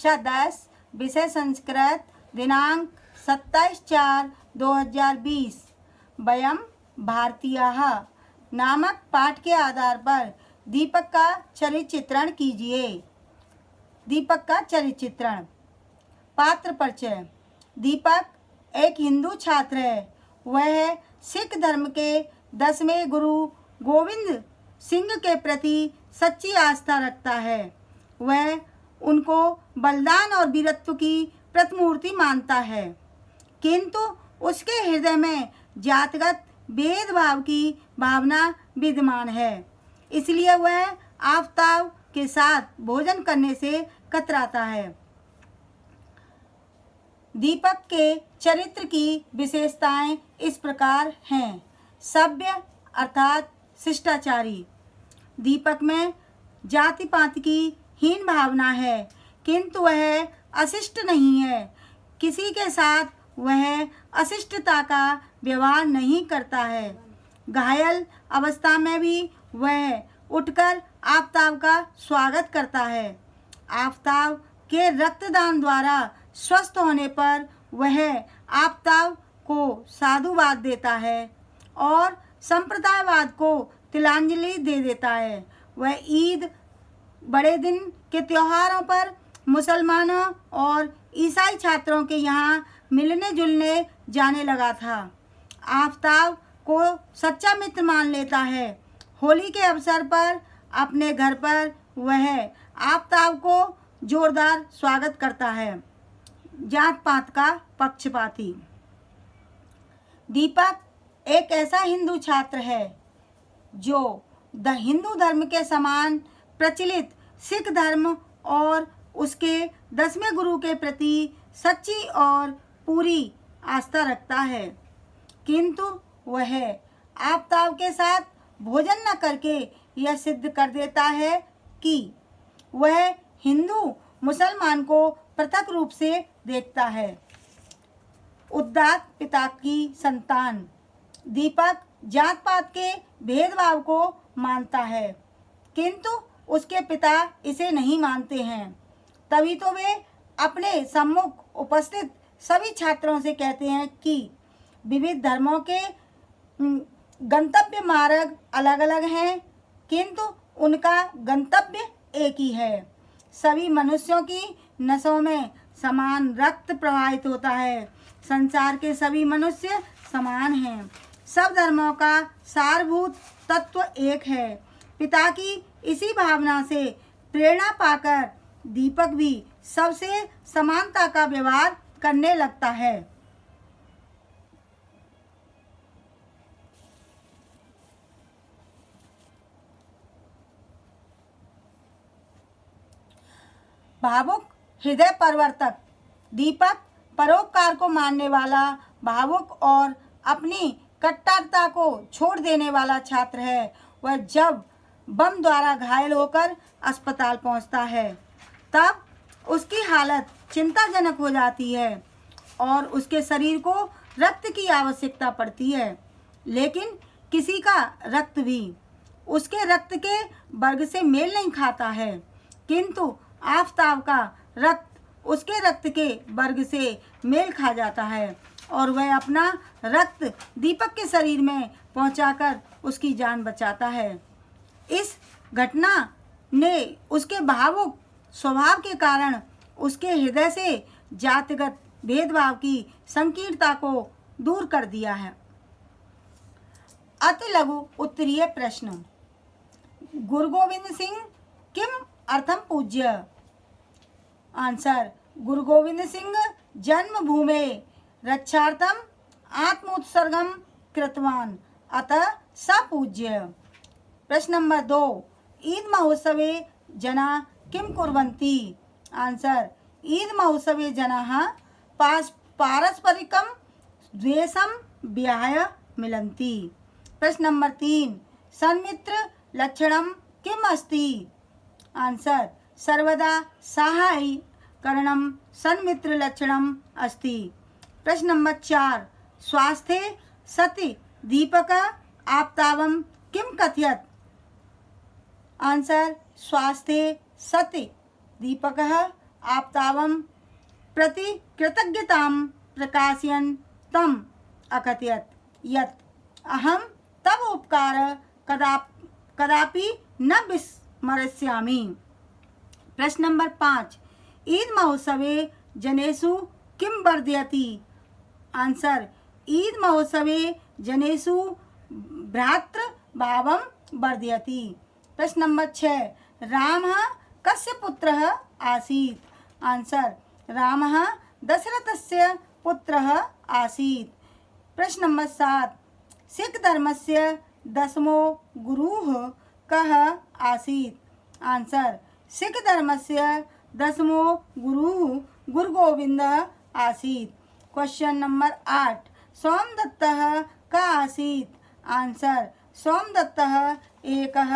कक्षा 10 विषय संस्कृत दिनांक 27/4/2020 वयम भारतीयाः नामक पाठ के आधार पर दीपक का चरित्र चित्रण कीजिए। दीपक का चरित्र चित्रण। पात्र परिचय। दीपक एक हिंदू छात्र है। वह सिख धर्म के 10वें गुरु गोविंद सिंह के प्रति सच्ची आस्था रखता है। वह उनको बलिदान और वीरत्व की प्रतिमूर्ति मानता है, किंतु उसके हृदय में जातिगत भेदभाव की भावना विद्यमान है। इसलिए वह आफताब के साथ भोजन करने से कतराता है। दीपक के चरित्र की विशेषताएं इस प्रकार हैं। सभ्य अर्थात शिष्टाचारी। दीपक में जाति पात की हीन भावना है, किंतु वह अशिष्ट नहीं है। किसी के साथ वह अशिष्टता का व्यवहार नहीं करता है। घायल अवस्था में भी वह उठकर आफताब का स्वागत करता है। आफताब के रक्तदान द्वारा स्वस्थ होने पर वह आफताब को साधुवाद देता है और संप्रदायवाद को तिलांजलि दे देता है। वह ईद, बड़े दिन के त्योहारों पर मुसलमानों और ईसाई छात्रों के यहाँ मिलने जुलने जाने लगा था। आफताब को सच्चा मित्र मान लेता है। होली के अवसर पर अपने घर पर वह आफताब को जोरदार स्वागत करता है। जात पात का पक्षपाती। दीपक एक ऐसा हिंदू छात्र है जो हिंदू धर्म के समान प्रचलित सिख धर्म और उसके 10वें गुरु के प्रति सच्ची और पूरी आस्था रखता है, किंतु वह आफताब के साथ भोजन न करके यह सिद्ध कर देता है कि वह हिंदू मुसलमान को पृथक रूप से देखता है। उदात्त पिता की संतान। दीपक जात पात के भेदभाव को मानता है, किंतु उसके पिता इसे नहीं मानते हैं। तभी तो वे अपने सम्मुख उपस्थित सभी छात्रों से कहते हैं कि विविध धर्मों के गंतव्य मार्ग अलग अलग हैं, किंतु उनका गंतव्य एक ही है। सभी मनुष्यों की नसों में समान रक्त प्रवाहित होता है। संसार के सभी मनुष्य समान हैं। सब धर्मों का सारभूत तत्व एक है। पिता की इसी भावना से प्रेरणा पाकर दीपक भी सबसे समानता का व्यवहार करने लगता है। भावुक हृदय परिवर्तक। दीपक परोपकार को मानने वाला, भावुक और अपनी कट्टरता को छोड़ देने वाला छात्र है। वह जब बम द्वारा घायल होकर अस्पताल पहुंचता है, तब उसकी हालत चिंताजनक हो जाती है और उसके शरीर को रक्त की आवश्यकता पड़ती है। लेकिन किसी का रक्त भी उसके रक्त के वर्ग से मेल नहीं खाता है, किंतु आफताब का रक्त उसके रक्त के वर्ग से मेल खा जाता है और वह अपना रक्त दीपक के शरीर में पहुंचाकर उसकी जान बचाता है। इस घटना ने उसके भावुक स्वभाव के कारण उसके हृदय से जातिगत भेदभाव की संकीर्णता को दूर कर दिया है। अति लघु उत्तरीय प्रश्न। गुरु गोविंद सिंह किम अर्थम पूज्य। आंसर। गुरु गोविंद सिंह जन्मभूमे रक्षार्थम आत्मोत्सर्गम कृतवान, अतः स पूज्य। प्रश्न नंबर 2। ईद महोत्सवे जना किम कुर्वन्ति। आंसर। ईद महोत्सवे जनाः पारस्परिकं द्वेषं विहाय मिलन्ति। प्रश्न नंबर 3। सन्मित्र लक्षणं किम अस्ति। आंसर। सर्वदा साहाय्यकरणं सन्मित्र लक्षणम् अस्ति। प्रश्न नंबर 4। स्वास्थ्ये सति दीपकः आफताबं किं कथयत्। आंसर। स्वास्थ्ये सति दीपकः आप्तावं प्रति कृतज्ञतां प्रकाशयन् तम् अकथयत् यत् अहं तव उपकार कदापि न विस्मरिष्यामि। प्रश्न नंबर 5, ईद महोत्सवे जनेषु किं वर्धयति? आंसर, ईद महोत्सवे जनेषु भ्रातृभावं वर्धयति। प्रश्न नंबर 6, रामः कस्य पुत्रः आसीत्? आंसर, रामः दशरथस्य पुत्रः आसीत्। प्रश्न नंबर 7, सिख धर्मस्य दशमो गुरुः कः आसीत्? आंसर, सिख धर्मस्य दशमो गुरुः गुरु गोविन्दः आसीत्। क्वेश्चन नंबर 8, सोमदत्तः कः आसीत्? आंसर, सोमदत्तः एकः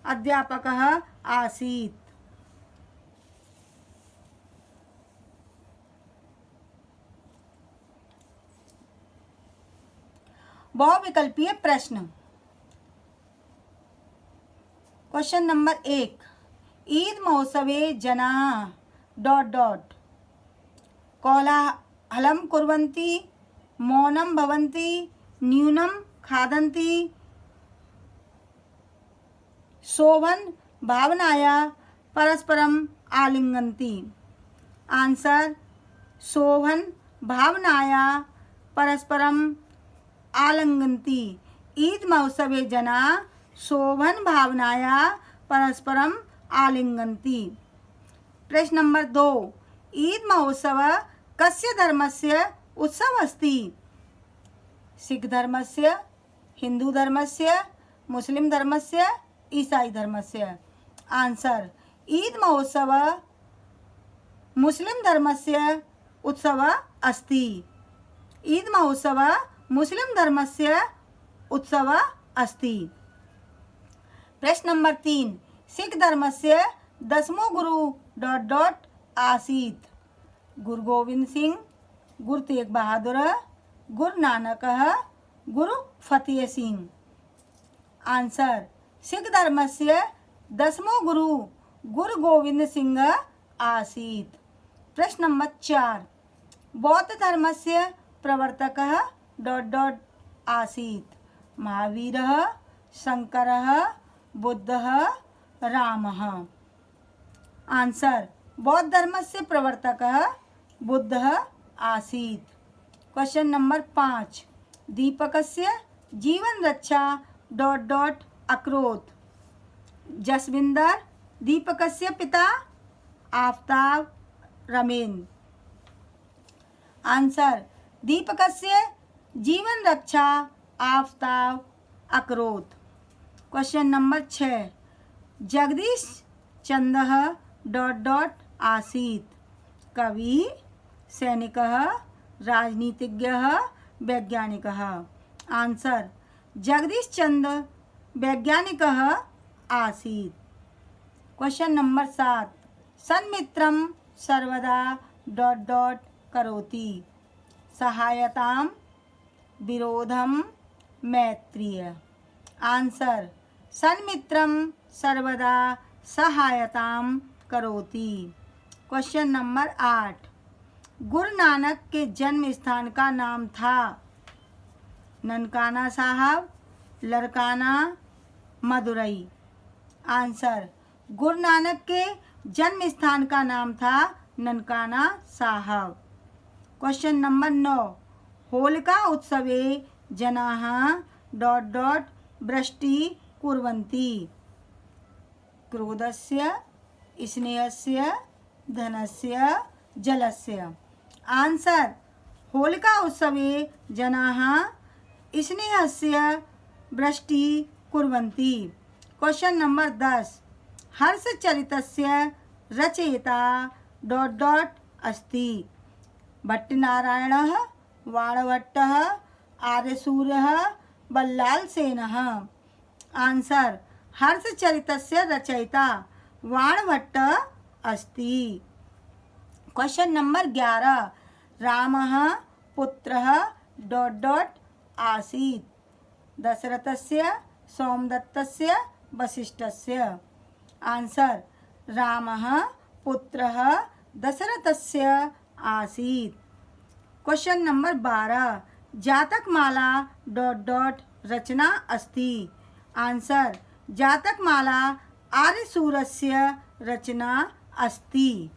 अध्यापकः आसीत्। बहुविकल्पीय प्रश्न। क्वेश्चन नंबर 1, ईद महोत्सवे जनाः ... कोलाहलं कुर्वन्ति, मौनं भवन्ति, न्यूनं खादन्ति, शोभन भावनाया परस्परम आलिंगन्ति। आंसर, शोभन भावनाया परस्परम आलिंगन्ति। ईद महोत्सवे जनाः शोभन भावनाया परस्परम आलिंगन्ति। प्रश्न नंबर 2, ईद महोत्सव कस्य धर्मस्य उत्सव अस्ति? सिख धर्मस्य, हिंदू धर्मस्य, मुस्लिम धर्मस्य, ईसाई धर्मस्य। आंसर, ईद महोत्सव मुस्लिम धर्मस्य उत्सव अस्ति। ईद महोत्सव मुस्लिम धर्मस्य उत्सव अस्ति। प्रश्न नंबर 3, सिख धर्मस्य दशमो गुरु ... आसीत्? गुरु गोविंद सिंह, गुरु तेग बहादुर, गुरु नानक, गुरु फतेह सिंह। आंसर, सिख धर्मस्य दशमो गुरु गुरु गोविंद सिंह आसीत्। प्रश्न नंबर 4, बौद्ध धर्मस्य प्रवर्तकः ... आसीत्? महावीरः, शंकरः, बुद्धः, रामः। आंसर, बौद्ध धर्मस्य प्रवर्तकः बुद्धः आसीत्। क्वेश्चन नंबर 5, दीपकस्य जीवन रक्षा ... अकरोत्? जसविंदर, दीपकस्य पिता, आफ्ताब, रमेन। आंसर, दीपकस्य जीवन रक्षा आफ्ताब अकरोत्। क्वेश्चन नंबर 6, जगदीश चंद्रः ... आसीत्? कवि, सैनिकः, राजनीतिज्ञः, वैज्ञानिकः। आंसर, जगदीश चंद्र वैज्ञानिकः आसीत्। क्वेश्चन नंबर 7, सन्मित्रं सर्वदा ... करोति? सहायतां, विरोधं, मैत्रीय। आंसर, सन्मित्रं सर्वदा सहायतां करोति। क्वेश्चन नंबर 8, गुरु नानक के जन्म स्थान का नाम था? ननकाना साहब, लरकाना, मदुरई। आंसर, गुरु नानक के जन्म स्थान का नाम था ननकाना साहब। क्वेश्चन नंबर 9, होलिका उत्सवे जनाः ... वृष्टि कुर्वन्ति? क्रोधस्य, स्नेहस्य, धनस्य, जलस्य। आंसर, होलिका उत्सवे जनाः स्नेहस्य वृष्टि कुर्वन्ति। क्वेश्चन नंबर 10, हर्षचरितस्य रचयिता ... अस्ति? भट्टनारायणः, बाणभट्टः, आर्यसूर्यः, बल्लालसेनः। आंसर, हर्षचरितस्य रचयिता बाणभट्ट अस्ति। क्वेश्चन नंबर 11, रामः पुत्रः ... आसीत्? दशरथस्य, सोमदत्तस्य, वसिष्ठस्य। आंसर, रामः पुत्रः दशरथस्य आसीत्। क्वेश्चन नंबर 12, जातकमाला डॉट डॉट रचना अस्ति। आंसर, जातकमाला आर्यसूरस्य रचना अस्ति।